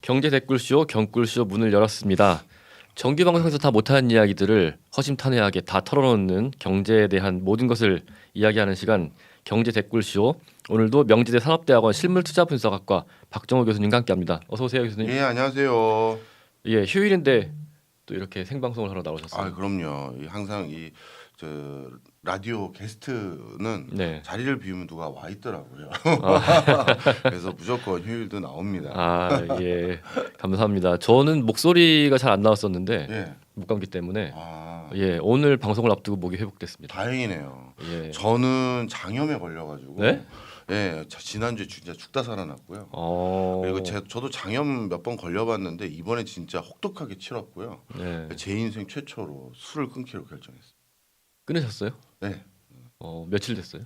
경제 댓글쇼 경꿀쇼 문을 열었습니다. 정규 방송에서 다 못하는 이야기들을 허심탄회하게 다 털어놓는 경제에 대한 모든 것을 이야기하는 시간 경제 댓글쇼. 오늘도 명지대 산업대학원 실물투자분석학과 박정호 교수님과 함께합니다. 어서 오세요, 교수님. 예, 안녕하세요. 예, 휴일인데 또 이렇게 생방송을 하러 나오셨어요. 아, 그럼요. 항상 저 라디오 게스트는 네. 자리를 비우면 누가 와 있더라고요. 아. 그래서 무조건 휴일도 나옵니다. 아, 예, 감사합니다. 저는 목소리가 잘 안 나왔었는데 예. 목감기 때문에 아, 예, 오늘 방송을 앞두고 목이 회복됐습니다. 다행이네요. 예. 저는 장염에 걸려가지고 네? 예, 지난주에 진짜 죽다 살아났고요. 어. 그리고 저도 장염 몇 번 걸려봤는데 이번에 진짜 혹독하게 치렀고요. 네. 제 인생 최초로 술을 끊기로 결정했어요. 끊으셨어요? 네. 며칠 됐어요?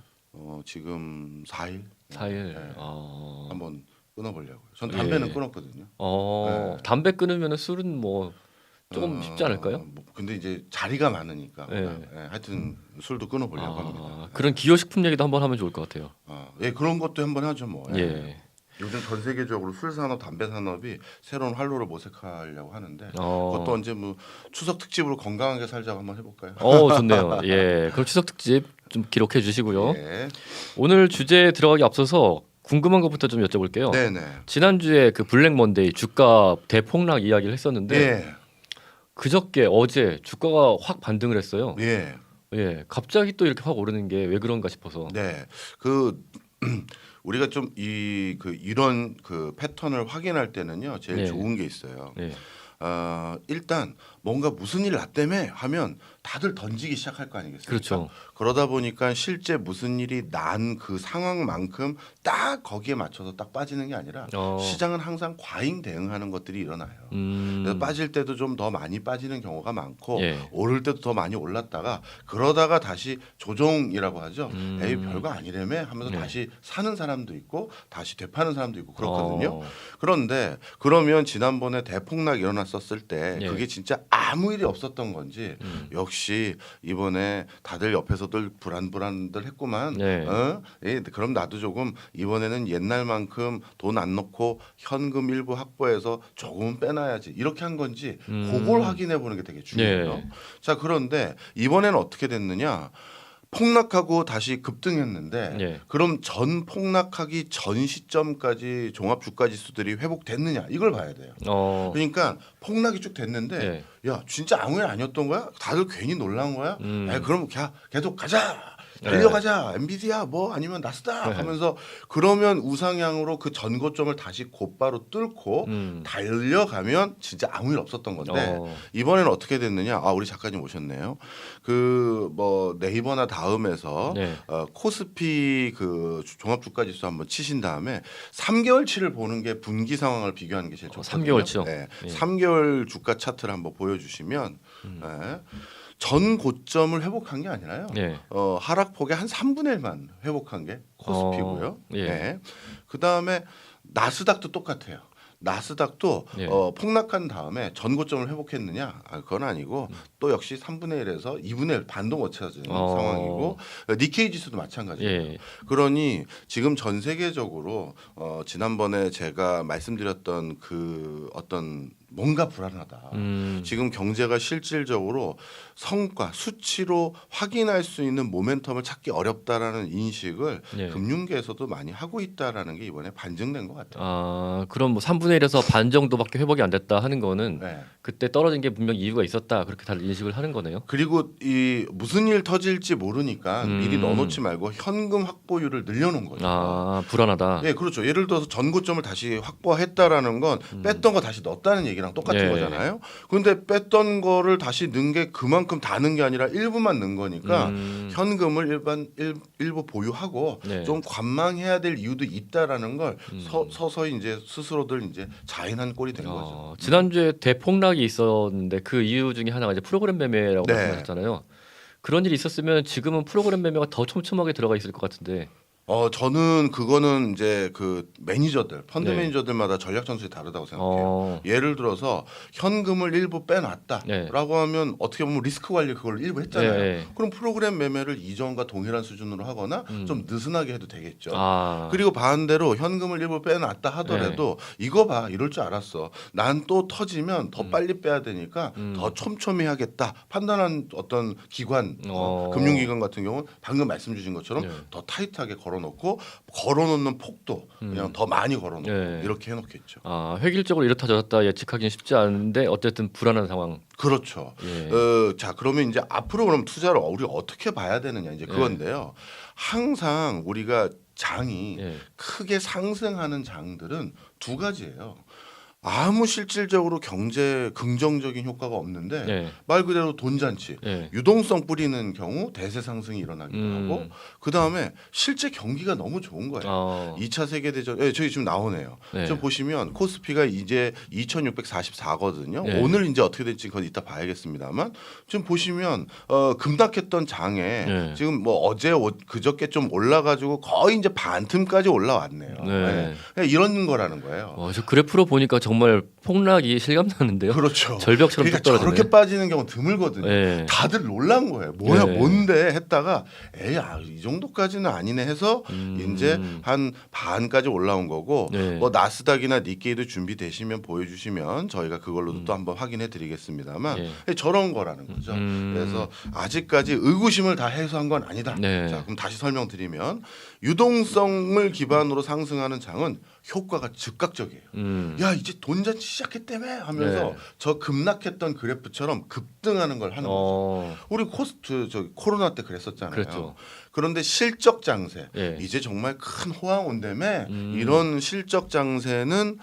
지금 4일. 4일. 네. 어. 한번 끊어보려고요. 전 담배는 예. 끊었거든요. 네. 담배 끊으면 술은 뭐 조금 쉽지 않을까요? 근데 이제 자리가 많으니까. 네. 하여튼 술도 끊어보려고 합니다. 그런 기호식품 얘기도 한번 하면 좋을 것 같아요. 예, 그런 것도 한번 하죠 뭐. 예. 요즘 전 세계적으로 술 산업, 담배 산업이 새로운 활로를 모색하려고 하는데 그것도 언제 뭐 추석 특집으로 건강하게 살자고 한번 해볼까요? 좋네요. 예. 그럼 추석 특집 좀 기록해 주시고요. 예. 오늘 주제에 들어가기 앞서서 궁금한 것부터 좀 여쭤볼게요. 네네. 지난주에 그 블랙 먼데이 주가 대폭락 이야기를 했었는데 예. 그저께 어제 주가가 확 반등을 했어요. 예. 예. 갑자기 또 이렇게 확 오르는 게 왜 그런가 싶어서. 네. 우리가 좀 이런 패턴을 확인할 때는요, 제일 네. 좋은 게 있어요. 예. 일단 뭔가 무슨 일 났다며 하면 다들 던지기 시작할 거 아니겠습니까? 그렇죠. 그러다 보니까 실제 무슨 일이 난 그 상황만큼 딱 거기에 맞춰서 딱 빠지는 게 아니라 시장은 항상 과잉 대응하는 것들이 일어나요. 그래서 빠질 때도 좀 더 많이 빠지는 경우가 많고 예. 오를 때도 더 많이 올랐다가 그러다가 다시 조정이라고 하죠. 에이 별거 아니라며 하면서 네. 다시 사는 사람도 있고 다시 되파는 사람도 있고 그렇거든요. 어. 그런데 그러면 지난번에 대폭락 일어났었을 때 예. 그게 진짜 아무 일이 없었던 건지 역시 이번에 다들 옆에서들 불안불안들 했구만. 네. 예, 그럼 나도 조금 이번에는 옛날만큼 돈 안 넣고 현금 일부 확보해서 조금은 빼놔야지 이렇게 한 건지 그걸 확인해 보는 게 되게 중요해요. 예. 자, 그런데 이번에는 어떻게 됐느냐? 폭락하고 다시 급등했는데 예. 그럼 전 폭락하기 전 시점까지 종합 주가 지수들이 회복됐느냐 이걸 봐야 돼요. 그러니까 폭락이 쭉 됐는데 예. 야 진짜 아무 일 아니었던 거야? 다들 괜히 놀란 거야? 그럼 계속 가자. 네. 달려가자. 엔비디아 뭐 아니면 나스닥 하면서 그러면 우상향으로 그 전고점을 다시 곧바로 뚫고 달려가면 진짜 아무 일 없었던 건데 이번에는 어떻게 됐느냐? 우리 작가님 오셨네요. 뭐 네이버나 다음에서 네. 코스피 그 종합주가지수 한번 치신 다음에 3개월치를 보는 게 분기 상황을 비교하는 게 제일 좋거든요. 3개월치요? 네. 예. 3개월 주가 차트를 한번 보여주시면 네. 전 고점을 회복한 게 아니라요. 예. 하락폭의 한 3분의 1만 회복한 게 코스피고요. 예. 네. 그다음에 나스닥도 똑같아요. 나스닥도 예. 폭락한 다음에 전 고점을 회복했느냐? 그건 아니고 또 역시 3분의 1에서 2분의 1 반도 못 찾은 상황이고 니케이 지수도 마찬가지예요. 예. 그러니 지금 전 세계적으로 지난번에 제가 말씀드렸던 그 어떤 뭔가 불안하다. 지금 경제가 실질적으로 성과 수치로 확인할 수 있는 모멘텀을 찾기 어렵다라는 인식을 예. 금융계에서도 많이 하고 있다라는 게 이번에 반증된 것 같아요. 그럼 뭐 3분의 1에서 반 정도밖에 회복이 안 됐다 하는 거는 네. 그때 떨어진 게 분명 이유가 있었다 그렇게 다들 인식을 하는 거네요. 그리고 이 무슨 일 터질지 모르니까 미리 넣어놓지 말고 현금 확보율을 늘려놓은 거죠. 불안하다. 예, 그렇죠. 예를 들어서 전고점을 다시 확보했다라는 건 뺐던 거 다시 넣었다는 얘기랑 똑같은 예. 거잖아요. 그런데 뺐던 거를 다시 넣은 게 그만큼 다 넣은 게 아니라 일부만 넣은 거니까 현금을 일부 보유하고 네. 좀 관망해야 될 이유도 있다라는 걸 서서히 이제 스스로들 이제 자인한 꼴이 된 거죠. 지난주에 대폭락이 있었는데 그 이유 중에 하나가 이제 프로그램 매매라고 네. 말씀하셨잖아요. 그런 일이 있었으면 지금은 프로그램 매매가 더 촘촘하게 들어가 있을 것 같은데. 저는 그거는 이제 그 매니저들, 펀드 네. 매니저들마다 전략 전술이 다르다고 생각해요. 예를 들어서 현금을 일부 빼놨다라고 네. 하면 어떻게 보면 리스크 관리 그걸 일부 했잖아요. 네. 그럼 프로그램 매매를 이전과 동일한 수준으로 하거나 좀 느슨하게 해도 되겠죠. 아. 그리고 반대로 현금을 일부 빼놨다 하더라도 이거 봐 이럴 줄 알았어. 난 또 터지면 더 빨리 빼야 되니까 더 촘촘히 하겠다. 판단한 어떤 기관, 금융기관 같은 경우는 방금 말씀 주신 것처럼 네. 더 타이트하게 걸어놓고 걸어놓는 폭도 그냥 더 많이 걸어놓고 네. 이렇게 해놓겠죠. 아, 획일적으로 이렇다 저렇다 예측하기는 쉽지 않은데 어쨌든 불안한 상황. 그렇죠. 예. 자 그러면 이제 앞으로 그럼 투자를 우리가 어떻게 봐야 되느냐 이제 그건데요. 항상 우리가 장이 예. 크게 상승하는 장들은 두 가지예요. 아무 실질적으로 경제 긍정적인 효과가 없는데 예. 말 그대로 돈잔치 예. 유동성 뿌리는 경우 대세 상승이 일어나기도 하고 그 다음에 실제 경기가 너무 좋은 거예요. 2차 세계대전 저기 지금 나오네요. 네. 좀 보시면 코스피가 이제 2644거든요. 네. 오늘 이제 어떻게 될지 그건 이따 봐야겠습니다만 지금 보시면 급락했던 장에 네. 지금 뭐 어제 그저께 좀 올라가지고 거의 이제 반틈까지 올라왔네요. 네. 네. 이런 거라는 거예요. 저 그래프로 보니까 정말 폭락이 실감나는데요. 그렇죠. 절벽처럼 뚝 그러니까 떨어지네. 저렇게 빠지는 경우 드물거든요. 네. 다들 놀란 거예요. 뭐야, 네. 뭔데 했다가 이 정도까지는 아니네 해서 이제 한 반까지 올라온 거고 네. 뭐 나스닥이나 니케이도 준비되시면 보여주시면 저희가 그걸로도 또 한번 확인해드리겠습니다만 저런 거라는 거죠. 그래서 아직까지 의구심을 다 해소한 건 아니다. 네. 자, 그럼 다시 설명드리면 유동성을 기반으로 상승하는 장은 효과가 즉각적이에요. 야 이제 돈잔치 시작했다며 하면서 네. 저 급락했던 그래프처럼 급등하는 걸 하는 거죠. 우리 코로나 때 그랬었잖아요. 그랬죠. 그런데 실적 장세 예. 이제 정말 큰 호황 온다며 이런 실적 장세는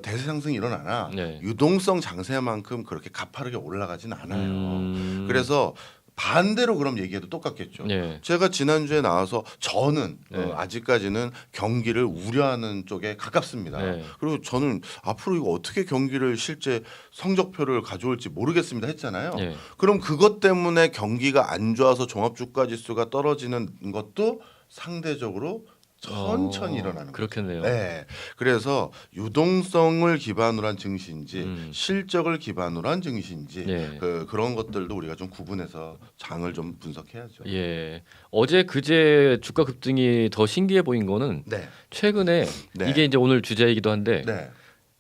대세 상승이 일어나나 네. 유동성 장세만큼 그렇게 가파르게 올라가진 않아요. 그래서 반대로 그럼 얘기해도 똑같겠죠. 네. 제가 지난주에 나와서 저는 아직까지는 경기를 우려하는 쪽에 가깝습니다. 네. 그리고 저는 앞으로 이거 어떻게 경기를 실제 성적표를 가져올지 모르겠습니다 했잖아요. 네. 그럼 그것 때문에 경기가 안 좋아서 종합주가지수가 떨어지는 것도 상대적으로 천천히 일어나는 거죠. 그렇겠네요. 네. 그래서 유동성을 기반으로 한 증시인지 실적을 기반으로 한 증시인지 네. 그런 것들도 우리가 좀 구분해서 장을 좀 분석해야죠. 예. 어제 그제 주가 급등이 더 신기해 보인 거는 네. 최근에 네. 이게 이제 오늘 주제이기도 한데 네.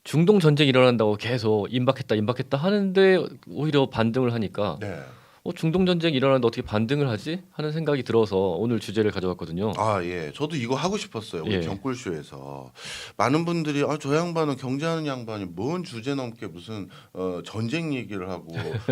중동 전쟁이 일어난다고 계속 임박했다 하는데 오히려 반등을 하니까 네. 중동 전쟁이 일어나는데 어떻게 반등을 하지 하는 생각이 들어서 오늘 주제를 가져왔거든요. 예. 저도 이거 하고 싶었어요. 우리 예. 경꿀쇼에서 많은 분들이 저 양반은 경제하는 양반이 뭔 주제 넘게 무슨 전쟁 얘기를 하고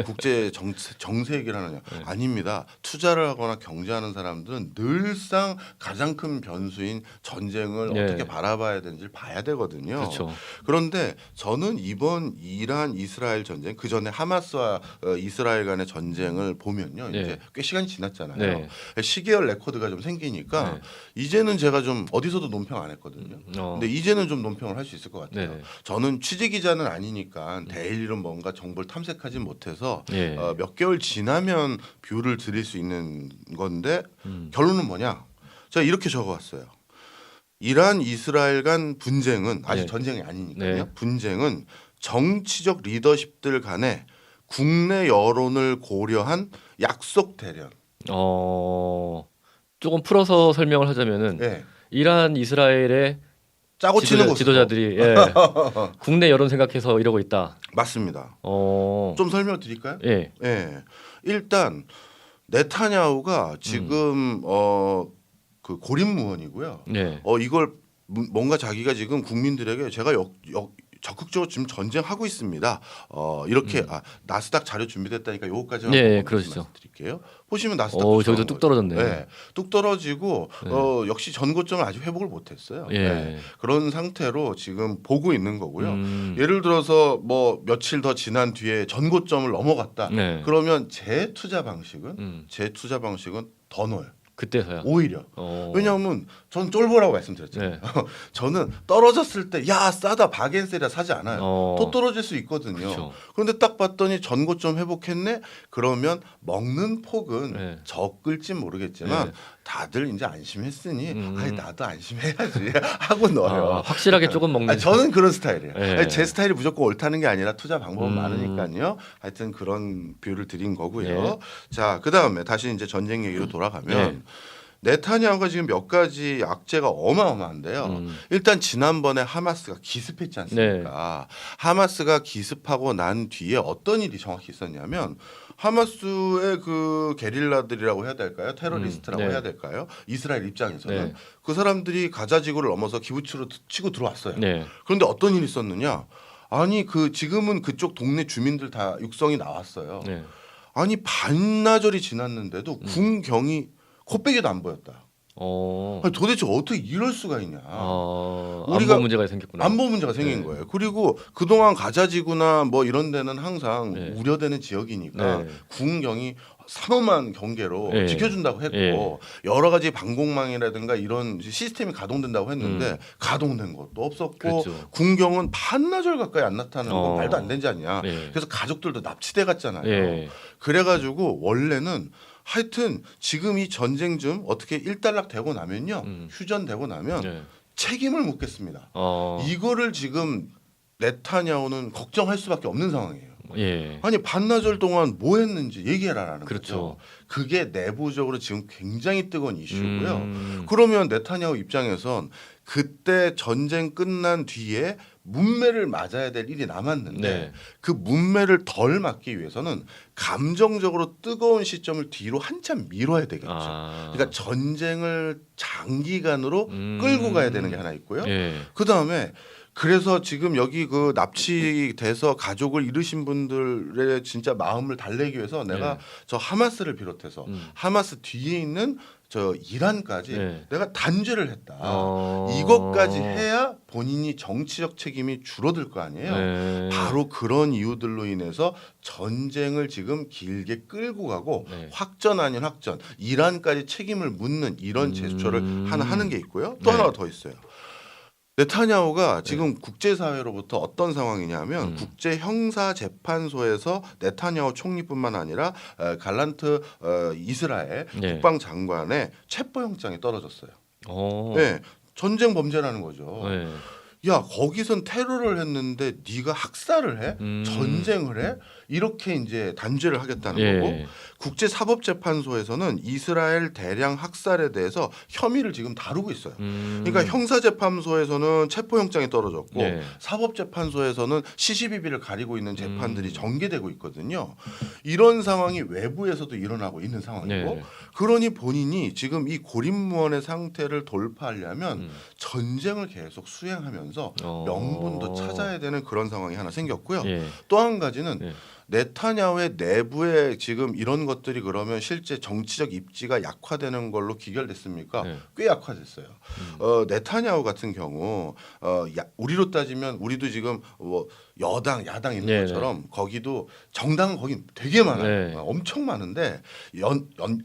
국제 정세 얘기를 하느냐. 아닙니다. 투자를 하거나 경제하는 사람들은 늘상 가장 큰 변수인 전쟁을 예. 어떻게 바라봐야 되는지를 봐야 되거든요. 그렇죠. 그런데 저는 이번 이란 이스라엘 전쟁 그 전에 하마스와 이스라엘 간의 전쟁을 보면요. 네. 이제 꽤 시간이 지났잖아요. 네. 시계열 레코드가 좀 생기니까 네. 이제는 제가 좀 어디서도 논평 안 했거든요. 근데 이제는 좀 논평을 할 수 있을 것 같아요. 네네. 저는 취재 기자는 아니니까 데일리로 뭔가 정보를 탐색하진 못해서 예. 몇 개월 지나면 뷰를 드릴 수 있는 건데 결론은 뭐냐? 제가 이렇게 적어왔어요. 이란 이스라엘 간 분쟁은 아직 네. 전쟁이 아니니까요. 네. 분쟁은 정치적 리더십들 간에 국내 여론을 고려한 약속 대련. 조금 풀어서 설명을 하자면은 네. 이란 이스라엘의 짜고 치는 곳 지도자들이 국내 여론 생각해서 이러고 있다. 맞습니다. 좀 좀 설명 드릴까요? 예. 예. 일단 네타냐후가 지금 그 고립무원이고요. 네. 이걸 뭔가 자기가 지금 국민들에게 제가 적극적으로 지금 전쟁하고 있습니다. 이렇게 나스닥 자료 준비됐다니까 요거까지만 네, 그러시죠. 말씀드릴게요. 보시면 나스닥 저기도 뚝 떨어졌네요. 네, 뚝 떨어지고 역시 전고점을 아직 회복을 못했어요. 예. 네, 그런 상태로 지금 보고 있는 거고요. 예를 들어서 뭐 며칠 더 지난 뒤에 전고점을 넘어갔다. 네. 그러면 제 투자 방식은 더 넣어요. 그때서야. 오히려. 왜냐하면 전 쫄보라고 말씀드렸잖아요. 네. 저는 떨어졌을 때 야 싸다 바겐셀이라 사지 않아요. 또 떨어질 수 있거든요. 그렇죠. 그런데 딱 봤더니 전고점 회복했네. 그러면 먹는 폭은 네. 적을진 모르겠지만 다들 이제 안심했으니 아니 나도 안심해야지 하고 넣어요. 확실하게 조금 먹는. 아니, 저는 그런 스타일이에요. 네. 아니, 제 스타일이 무조건 옳다는 게 아니라 투자 방법은 음. 많으니까요. 하여튼 그런 비유를 드린 거고요. 네. 자, 그다음에 다시 이제 전쟁 얘기로 돌아가면 네. 네타냐후가 지금 몇 가지 악재가 어마어마한데요. 일단 지난번에 하마스가 기습했지 않습니까? 하마스가 기습하고 난 뒤에 어떤 일이 정확히 있었냐면 하마스의 그 게릴라들이라고 해야 될까요? 테러리스트라고 네. 해야 될까요? 이스라엘 입장에서는 네. 그 사람들이 가자 지구를 넘어서 기부치로 치고 들어왔어요. 네. 그런데 어떤 일이 있었느냐? 아니 그 지금은 그쪽 동네 주민들 다 육성이 나왔어요. 네. 아니 반나절이 지났는데도 군경이 코빼기도 안 보였다. 아니, 도대체 어떻게 이럴 수가 있냐? 우리가 안보 문제가 생겼구나. 안보 문제가 생긴 네. 거예요. 그리고 그동안 가자지구나 뭐 이런 데는 항상 네. 우려되는 지역이니까 네. 군경이 삼엄한 경계로 네. 지켜준다고 했고 네. 여러 가지 방공망이라든가 이런 시스템이 가동된다고 했는데 가동된 것도 없었고 그렇죠. 군경은 반나절 가까이 안 나타나는 건 말도 안 되지 않냐. 네. 그래서 가족들도 납치돼 갔잖아요. 네. 그래가지고 원래는 하여튼 지금 이 전쟁 좀 어떻게 일단락 되고 나면요. 휴전되고 나면 네. 책임을 묻겠습니다. 이거를 지금 네타냐후는 걱정할 수밖에 없는 상황이에요. 예. 아니 반나절 동안 뭐 했는지 얘기해라라는 그렇죠. 거죠. 그게 내부적으로 지금 굉장히 뜨거운 이슈고요. 음. 그러면 네타냐후 입장에선 그때 전쟁 끝난 뒤에 문매를 맞아야 될 일이 남았는데 네. 그 문매를 덜 맞기 위해서는 감정적으로 뜨거운 시점을 뒤로 한참 미뤄야 되겠죠. 그러니까 전쟁을 장기간으로 끌고 가야 되는 게 하나 있고요. 예. 그다음에 그래서 지금 여기 그 납치돼서 가족을 잃으신 분들의 진짜 마음을 달래기 위해서 내가 저 하마스를 비롯해서 하마스 뒤에 있는 저 이란까지 네. 내가 단죄를 했다. 이것까지 해야 본인이 정치적 책임이 줄어들 거 아니에요. 네. 바로 그런 이유들로 인해서 전쟁을 지금 길게 끌고 가고 네. 확전 아닌 확전, 이란까지 책임을 묻는 이런 제스처를 하나 하는 게 있고요. 또 네. 하나가 더 있어요. 네타냐후가 지금 국제사회로부터 어떤 상황이냐면 국제형사재판소에서 네타냐후 총리뿐만 아니라 갈란트 이스라엘 네. 국방장관의 체포영장이 떨어졌어요. 네, 전쟁 범죄라는 거죠. 네. 야 거기선 테러를 했는데 네가 학살을 해? 전쟁을 해? 이렇게 이제 단죄를 하겠다는 예. 거고 국제사법재판소에서는 이스라엘 대량 학살에 대해서 혐의를 지금 다루고 있어요. 그러니까 형사재판소에서는 체포영장이 떨어졌고 예. 사법재판소에서는 시시비비를 가리고 있는 재판들이 전개되고 있거든요. 이런 상황이 외부에서도 일어나고 있는 상황이고 네. 그러니 본인이 지금 이 고립무원의 상태를 돌파하려면 전쟁을 계속 수행하면서 명분도 찾아야 되는 그런 상황이 하나 생겼고요. 예. 또 한 가지는 예. 네타냐후의 내부에 지금 이런 것들이 그러면 실제 정치적 입지가 약화되는 걸로 귀결됐습니까? 네. 꽤 약화됐어요. 네타냐후 같은 경우 우리로 따지면 우리도 지금 뭐 여당, 야당 있는 네네. 것처럼 거기도 정당은 거기 되게 많아요. 네. 엄청 많은데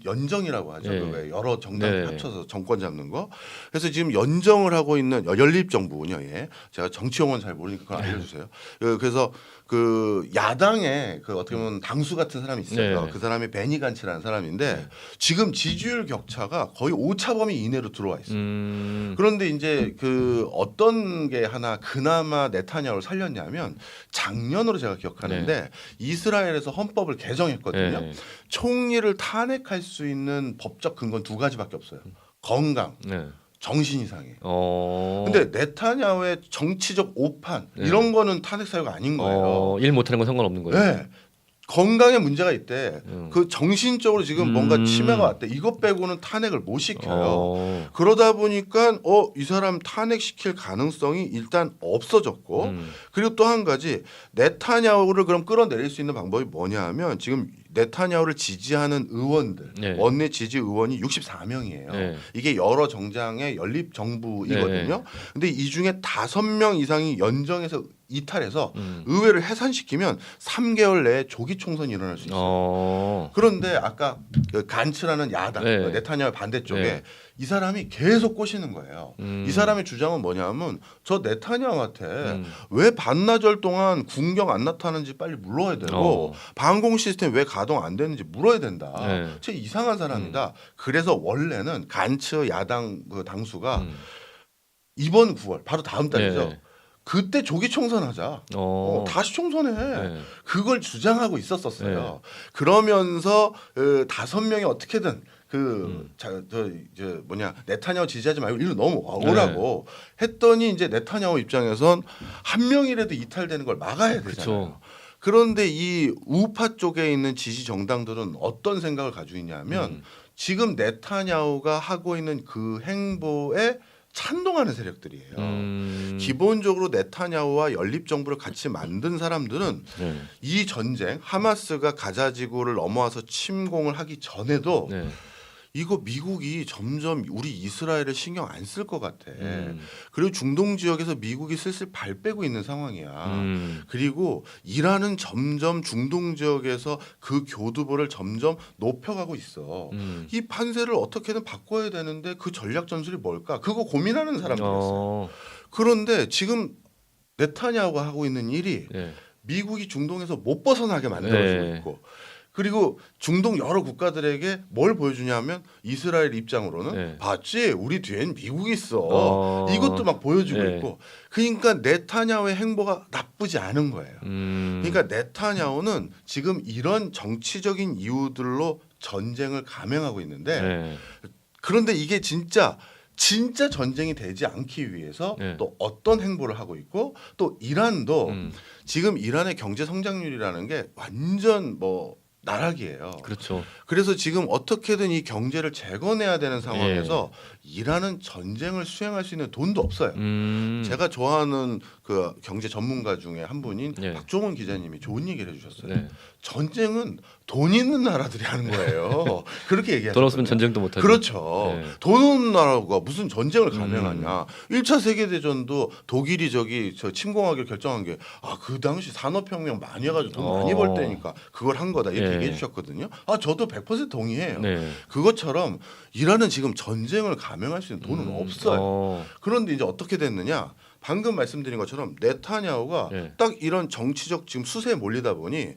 연정이라고 하죠. 네. 그 여러 정당이 네. 합쳐서 정권 잡는 거. 그래서 지금 연정을 하고 있는 연립정부군요. 예. 제가 정치 용어는 잘 모르니까 그걸 알려주세요. 그래서 그 야당에 그 어떻게 보면 당수 같은 사람이 있어요. 네. 그 사람이 베니 간츠라는 사람인데 지금 지지율 격차가 거의 오차 범위 이내로 들어와 있어요. 그런데 이제 그 어떤 게 하나 그나마 네타냐후를 살렸냐면 작년으로 제가 기억하는데 이스라엘에서 헌법을 개정했거든요. 네. 총리를 탄핵할 수 있는 법적 근거는 두 가지밖에 없어요. 건강, 네. 정신 이상해. 어. 근데 네타냐후의 정치적 오판 이런 거는 탄핵 사유가 아닌 거예요. 일 못하는 건 상관없는 거예요. 네. 건강에 문제가 있대. 그 정신적으로 지금 뭔가 치매가 왔대. 이것 빼고는 탄핵을 못 시켜요. 그러다 보니까 이 사람 탄핵시킬 가능성이 일단 없어졌고 그리고 또 한 가지 네타냐후를 그럼 끌어내릴 수 있는 방법이 뭐냐 하면 지금 네타냐후를 지지하는 의원들 네. 원내 지지 의원이 64명이에요. 네. 이게 여러 정당의 연립 정부이거든요. 네. 근데 이 중에 5명 이상이 연정에서 이탈해서 의회를 해산시키면 3개월 내에 조기 총선이 일어날 수 있어요. 그런데 아까 그 간츠라는 야당 네. 네타냐후 반대쪽에 네. 이 사람이 계속 꼬시는 거예요. 이 사람의 주장은 뭐냐면 저 네타냐후한테 왜 반나절 동안 군경 안 나타나는지 빨리 물어야 되고 방공 시스템 왜 가동 안 되는지 물어야 된다. 네. 쟤 이상한 사람이다. 그래서 원래는 간츠 야당 그 당수가 이번 9월 바로 다음 달이죠. 네. 그때 조기 총선하자. 다시 총선해. 네. 그걸 주장하고 있었어요. 네. 그러면서 5명이 어떻게든 네타냐후 지지하지 말고 일로 넘어오라고 했더니 이제 네타냐후 입장에선 한 명이라도 이탈되는 걸 막아야 되잖아요. 그쵸. 그런데 이 우파 쪽에 있는 지지 정당들은 어떤 생각을 가지고 있냐면 지금 네타냐후가 하고 있는 그 행보에 찬동하는 세력들이에요. 기본적으로 네타냐후와 연립정부를 같이 만든 사람들은 네. 이 전쟁 하마스가 가자 지구를 넘어와서 침공을 하기 전에도 네. 이거 미국이 점점 우리 이스라엘을 신경 안 쓸 것 같아. 그리고 중동 지역에서 미국이 슬슬 발 빼고 있는 상황이야. 그리고 이란은 점점 중동 지역에서 그 교두보를 점점 높여가고 있어. 이 판세를 어떻게든 바꿔야 되는데 그 전략 전술이 뭘까? 그거 고민하는 사람들이었어요. 그런데 지금 네타냐후가 하고 있는 일이 네. 미국이 중동에서 못 벗어나게 만들어주고 네. 있고 그리고 중동 여러 국가들에게 뭘 보여주냐면 이스라엘 입장으로는 네. 봤지 우리 뒤엔 미국이 있어 이것도 막 보여주고 네. 있고 그러니까 네타냐후의 행보가 나쁘지 않은 거예요. 그러니까 네타냐후는 지금 이런 정치적인 이유들로 전쟁을 감행하고 있는데 네. 그런데 이게 진짜 전쟁이 되지 않기 위해서 네. 또 어떤 행보를 하고 있고 또 이란도 지금 이란의 경제 성장률이라는 게 완전 뭐 나락이에요. 그렇죠. 그래서 지금 어떻게든 이 경제를 재건해야 되는 상황에서 이란은 전쟁을 수행할 수 있는 돈도 없어요. 제가 좋아하는 그 경제 전문가 중에 한 분인 박종원 기자님이 좋은 얘기를 해주셨어요. 네. 전쟁은 돈 있는 나라들이 하는 거예요. 그렇게 얘기하셨거든요. 돈 없으면 전쟁도 못하죠. 그렇죠. 네. 돈 없는 나라가 무슨 전쟁을 감행하냐. 1차 세계대전도 독일이 저 침공하기를 결정한 게 그 당시 산업혁명 많이 해가지고 돈 많이 벌 때니까 그걸 한 거다 이렇게 얘기해 주셨거든요. 저도 100% 동의해요. 네. 그것처럼 이란은 지금 전쟁을 감행할 수 있는 돈은 없어요. 그런데 이제 어떻게 됐느냐. 방금 말씀드린 것처럼 네타냐후가 딱 이런 정치적 지금 수세에 몰리다 보니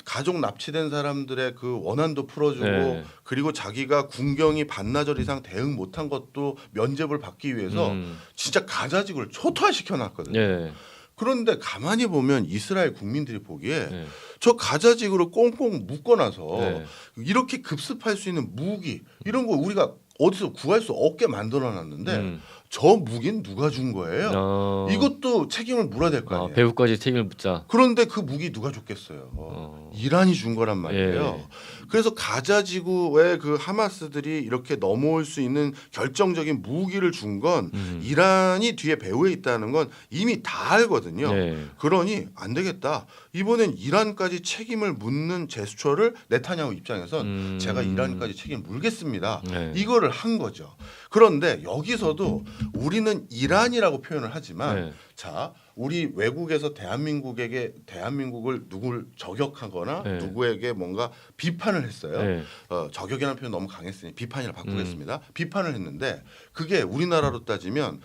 가족 납치된 사람들의 그 원한도 풀어주고 그리고 자기가 군경이 반나절 이상 대응 못한 것도 면죄부를 받기 위해서 진짜 가자지구를 초토화시켜 놨거든요. 그런데 가만히 보면 이스라엘 국민들이 보기에 저 가자지구를 꽁꽁 묶어놔서 이렇게 급습할 수 있는 무기 이런 거 우리가 어디서 구할 수 없게 만들어놨는데 저 무기는 누가 준 거예요? 이것도 책임을 물어야 될 거 아니에요. 배후까지 책임을 묻자. 그런데 그 무기 누가 줬겠어요? 이란이 준 거란 말이에요. 그래서 가자 지구에 그 하마스들이 이렇게 넘어올 수 있는 결정적인 무기를 준 건 이란이 뒤에 배후에 있다는 건 이미 다 알거든요. 그러니 안 되겠다. 이번엔 이란까지 책임을 묻는 제스처를 네타냐후 입장에선 제가 이란까지 책임을 물겠습니다. 이거를 한 거죠. 그런데 여기서도 우리는 이란이라고 표현을 하지만 자 우리 외국에서 대한민국을 누굴 저격하거나 누구에게 뭔가 비판을 했어요. 저격이라는 표현 너무 강했으니 비판이라 바꾸겠습니다. 비판을 했는데 그게 우리나라로 따지면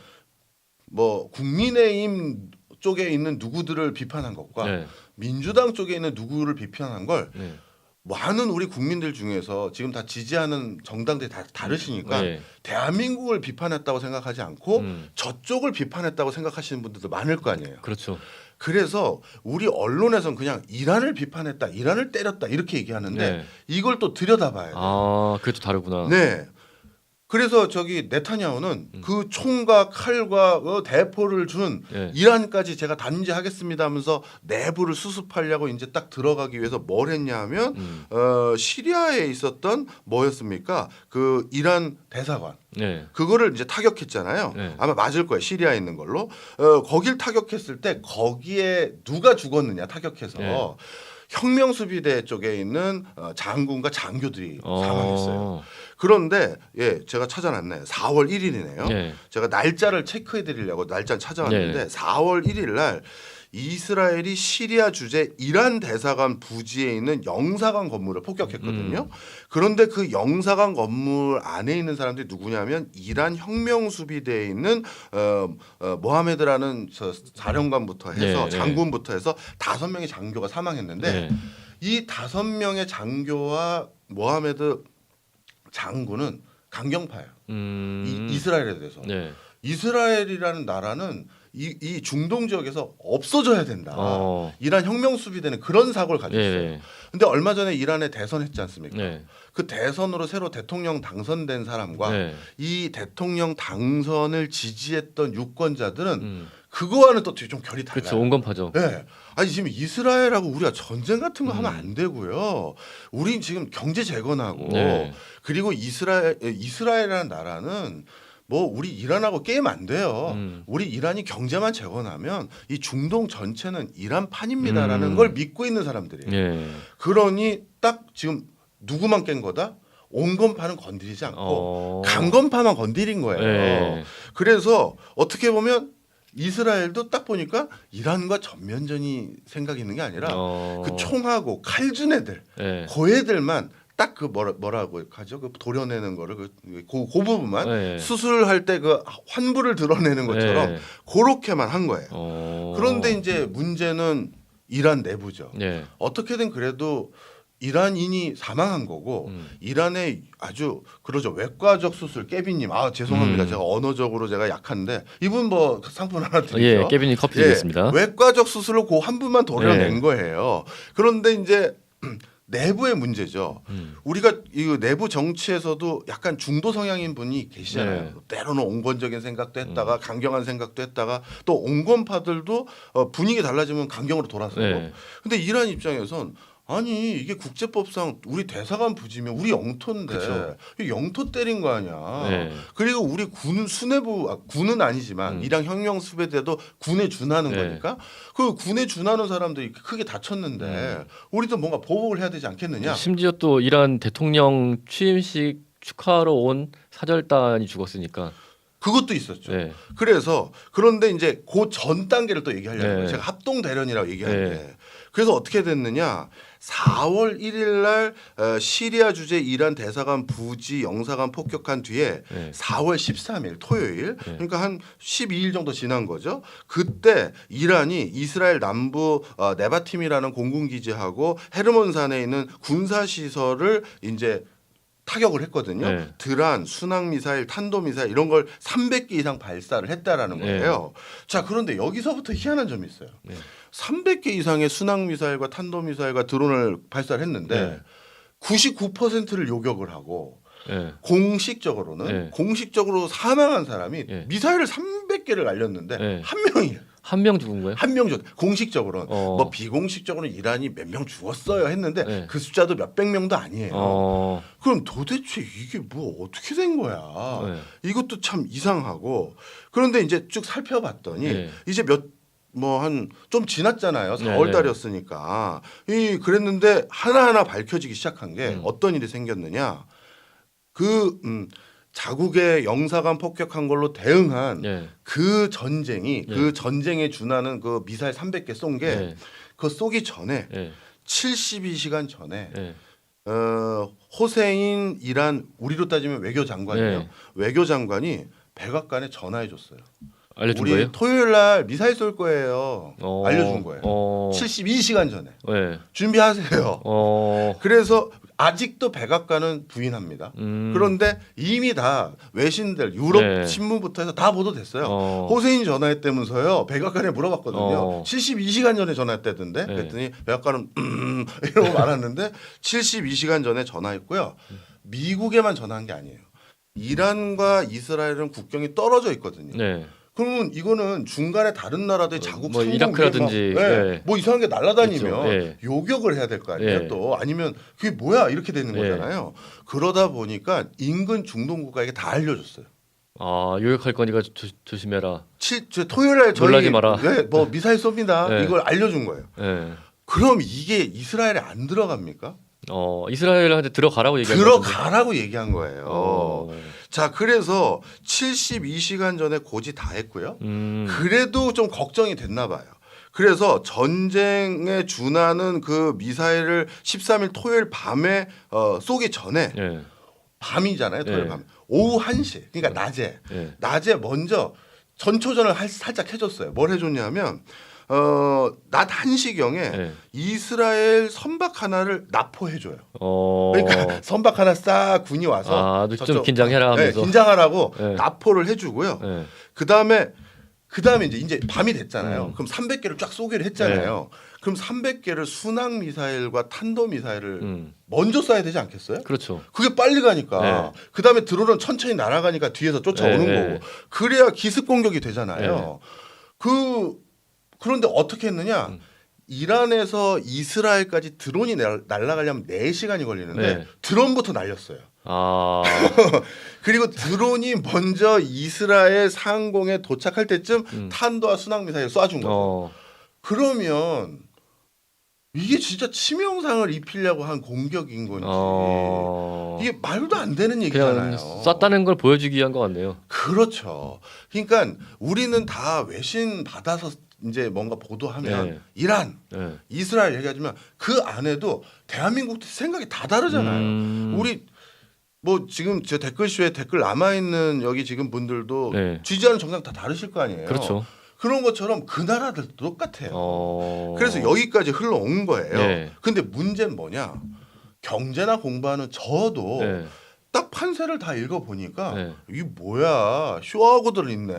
뭐 국민의힘 쪽에 있는 누구들을 비판한 것과 민주당 쪽에 있는 누구를 비판한 걸 많은 우리 국민들 중에서 지금 다 지지하는 정당들이 다 다르시니까 대한민국을 비판했다고 생각하지 않고 저쪽을 비판했다고 생각하시는 분들도 많을 거 아니에요. 그렇죠. 그래서 우리 언론에서는 그냥 이란을 비판했다, 이란을 때렸다 이렇게 얘기하는데 이걸 또 들여다봐야 돼요. 그게 또 다르구나. 네. 그래서 네타냐후는 그 총과 칼과 대포를 준 이란까지 제가 단죄하겠습니다 하면서 내부를 수습하려고 이제 딱 들어가기 위해서 뭘 했냐 하면 시리아에 있었던 뭐였습니까? 그 이란 대사관. 그거를 이제 타격했잖아요. 아마 맞을 거예요. 시리아에 있는 걸로. 거길 타격했을 때 거기에 누가 죽었느냐 타격해서 혁명 수비대 쪽에 있는 장군과 장교들이 사망했어요. 그런데 제가 찾아놨네. 4월 1일이네요. 네. 제가 날짜를 체크해 드리려고 날짜 찾아왔는데 네. 4월 1일 날 이스라엘이 시리아 주재 이란 대사관 부지에 있는 영사관 건물을 폭격했거든요. 그런데 그 영사관 건물 안에 있는 사람들이 누구냐면 이란 혁명 수비대에 있는 모하메드라는 사령관부터 해서 장군부터 해서 5명의 장교가 사망했는데 이 5명의 장교와 모하메드 장군은 강경파예요. 이스라엘에 대해서. 이스라엘이라는 나라는 이 중동 지역에서 없어져야 된다. 이란 혁명 수비대는 그런 사고를 가지고 있어요. 근데 얼마 전에 이란에 대선했지 않습니까? 그 대선으로 새로 대통령 당선된 사람과 이 대통령 당선을 지지했던 유권자들은 그거와는 또 좀 결이 달라요. 그렇죠. 온건파죠. 네. 아니 지금 이스라엘하고 우리가 전쟁 같은 거 하면 안 되고요. 우린 지금 경제 재건하고 그리고 이스라엘이라는 나라는 뭐 우리 이란하고 게임 안 돼요. 우리 이란이 경제만 재건하면 이 중동 전체는 이란판입니다라는 걸 믿고 있는 사람들이에요. 그러니 딱 지금 누구만 깬 거다? 온건파는 건드리지 않고 강건파만 건드린 거예요. 그래서 어떻게 보면 이스라엘도 딱 보니까 이란과 전면전이 생각이 있는 게 아니라 그 총하고 칼준 애들, 그 애들만 딱 그 뭐라고 하죠? 그 도려내는 거를 그 부분만 수술할 때 그 환부를 드러내는 것처럼 그렇게만 한 거예요. 그런데 이제 문제는 이란 내부죠. 어떻게든 그래도 이란인이 사망한 거고 이란의 아주 그러죠 외과적 수술 깨비님 죄송합니다 제가 언어적으로 제가 약한데 이분 뭐 상품 하나 드리죠. 깨비님 커피 드리겠습니다. 외과적 수술로 그 한 분만 도려낸 거예요. 그런데 이제 내부의 문제죠. 우리가 이 내부 정치에서도 약간 중도 성향인 분이 계시잖아요. 때로는 온건적인 생각도 했다가 강경한 생각도 했다가 또 온건파들도 분위기 달라지면 강경으로 돌아서고. 근데 이란 입장에선 아니 이게 국제법상 우리 대사관 부지면 우리 영토인데 영토 때린 거 아니야. 그리고 우리 군은 수뇌부 군은 아니지만 이란 혁명 수비대도 군에 준하는 거니까 그 군에 준하는 사람들이 크게 다쳤는데 우리도 뭔가 보복을 해야 되지 않겠느냐. 심지어 또 이란 대통령 취임식 축하하러 온 사절단이 죽었으니까. 그것도 있었죠. 그래서 그런데 이제 그 전 단계를 또 얘기하려는 거예요. 제가 합동 대련이라고 얘기하는데 그래서 어떻게 됐느냐. 4월 1일 날 시리아 주재 이란 대사관 부지 영사관 폭격한 뒤에 4월 13일 토요일 그러니까 한 12일 정도 지난 거죠. 그때 이란이 이스라엘 남부 네바팀이라는 공군기지하고 헤르몬산에 있는 군사시설을 이제 타격을 했거든요. 드란, 순항미사일, 탄도미사일 이런 걸 300개 이상 발사를 했다라는 거예요. 자, 그런데 여기서부터 희한한 점이 있어요. 300개 이상의 순항미사일과 탄도미사일과 드론을 발사를 했는데 99%를 요격을 하고 공식적으로는 공식적으로 사망한 사람이 미사일을 300개를 날렸는데 한 명이에요. 한 명 죽은 거예요? 한 명 공식적으로는 뭐 비공식적으로는 이란이 몇 명 죽었어요 했는데 그 숫자도 몇백 명도 아니에요. 그럼 도대체 이게 뭐 어떻게 된 거야? 이것도 참 이상하고 그런데 이제 쭉 살펴봤더니 이제 뭐 한 좀 지났잖아요. 4월 달이었으니까. 그랬는데 하나하나 밝혀지기 시작한 게 어떤 일이 생겼느냐. 자국의 영사관 폭격한 걸로 대응한 그 전쟁이 그 전쟁에 준하는 그 미사일 300개 쏜 게 그거 쏘기 전에 72시간 전에 호세인 이란 우리로 따지면 외교장관이에요. 외교장관이 백악관에 전화해 줬어요. 알려준 우리 거예요? 토요일 날 미사일 쏠 거예요. 알려준 거예요. 72시간 전에 준비하세요. 그래서 아직도 백악관은 부인합니다. 그런데 이미 다 외신들 유럽 신문부터 해서 다 보도됐어요. 호세인 전화했다면서요. 백악관에 물어봤거든요. 72시간 전에 전화했다던데 그랬더니 백악관은 이러고 말았는데 72시간 전에 전화했고요. 미국에만 전화한 게 아니에요. 이란과 이스라엘은 국경이 떨어져 있거든요. 그러면 이거는 중간에 다른 나라들 자국 뭐 이라크라든지 뭐 이상한 게 날아다니면 그렇죠. 요격을 해야 될 거 아니에요. 또 아니면 그게 뭐야 이렇게 되는 거잖아요. 그러다 보니까 인근 중동 국가에게 다 알려줬어요. 요격할 거니까 조심해라. 토요일 날 저희 놀라지 마라. 뭐 미사일 쏩니다. 이걸 알려준 거예요. 그럼 이게 이스라엘에 안 들어갑니까? 이스라엘한테 들어가라고 얘기한 들어가라고 얘기한 거예요. 어. 자, 그래서 72시간 전에 고지 다 했고요. 그래도 좀 걱정이 됐나 봐요. 그래서 전쟁에 준하는 그 미사일을 13일 토요일 밤에 쏘기 전에 예. 밤이잖아요. 토요일 예. 밤. 오후 1시. 그러니까 낮에. 예. 낮에 먼저 전초전을 살짝 해줬어요. 뭘 해줬냐면 낮 1시경에 예. 이스라엘 선박 하나를 납포해줘요. 어. 그러니까 선박 하나 싹 군이 와서 좀 긴장해라 하면서. 네, 긴장하라고 예. 납포를 해주고요. 예. 그다음에 이제 밤이 됐잖아요. 그럼 300개를 쫙 쏘기를 했잖아요. 그럼 300개를 순항 미사일과 탄도 미사일을 먼저 쏴야 되지 않겠어요? 그렇죠. 그게 빨리 가니까. 네. 그다음에 드론은 천천히 날아가니까 뒤에서 쫓아오는 네. 거고. 그래야 기습 공격이 되잖아요. 그런데 어떻게 했느냐? 이란에서 이스라엘까지 드론이 날아가려면 4시간이 걸리는데 네. 드론부터 날렸어요. 아. 그리고 드론이 먼저 이스라엘 상공에 도착할 때쯤 탄도와 순항 미사일 쏴준 거죠. 그러면 이게 진짜 치명상을 입히려고 한 공격인 건지 이게 말도 안 되는 얘기잖아요. 그냥 쐈다는 걸 보여주기 위한 것 같네요. 그렇죠. 그러니까 우리는 다 외신 받아서 이제 뭔가 보도하면 네. 이란, 네. 이스라엘 얘기하지만 그 안에도 대한민국 생각이 다 다르잖아요. 우리 뭐 지금 저 댓글쇼에 댓글 남아 있는 여기 지금 분들도 네. 지지하는 정당 다 다르실 거 아니에요. 그렇죠. 그런 것처럼 그 나라들도 똑같아요. 그래서 여기까지 흘러온 거예요. 네. 근데 문제는 뭐냐? 경제나 공부하는 저도 네. 딱 판세를 다 읽어보니까 네. 이게 뭐야 쇼하고들 있네.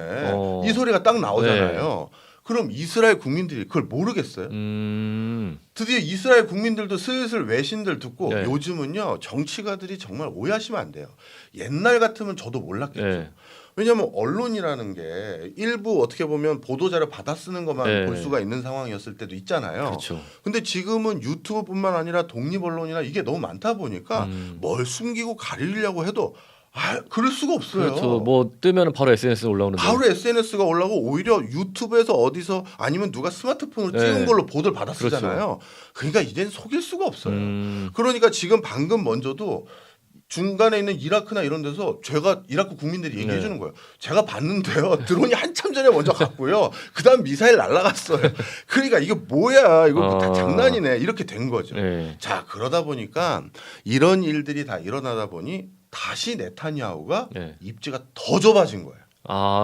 이 소리가 딱 나오잖아요. 그럼 이스라엘 국민들이 그걸 모르겠어요? 드디어 이스라엘 국민들도 슬슬 외신들 듣고 네. 요즘은요 정치가들이 정말 오해하시면 안 돼요. 옛날 같으면 저도 몰랐겠죠. 네. 왜냐하면 언론이라는 게 일부 어떻게 보면 보도자료 받아 쓰는 것만 네. 볼 수가 있는 상황이었을 때도 있잖아요. 그렇죠. 근데 지금은 유튜브뿐만 아니라 독립 언론이나 이게 너무 많다 보니까 뭘 숨기고 가리려고 해도 그럴 수가 없어요. 그렇죠. 뭐 뜨면 바로 SNS에 올라오는데. 바로 SNS가 올라오고 오히려 유튜브에서 어디서 아니면 누가 스마트폰으로 네. 찍은 걸로 보도를 받아 쓰잖아요. 그렇죠. 그러니까 이젠 속일 수가 없어요. 그러니까 지금 방금 먼저도 중간에 있는 이라크나 이런 데서 제가 이라크 국민들이 얘기해 주는 거예요. 제가 봤는데요. 드론이 한참 전에 먼저 갔고요. 그다음 미사일 날아갔어요. 그러니까 이게 뭐야. 이거 다 장난이네. 이렇게 된 거죠. 네. 자, 그러다 보니까 이런 일들이 다 일어나다 보니 다시 네타냐후가 네. 입지가 더 좁아진 거예요.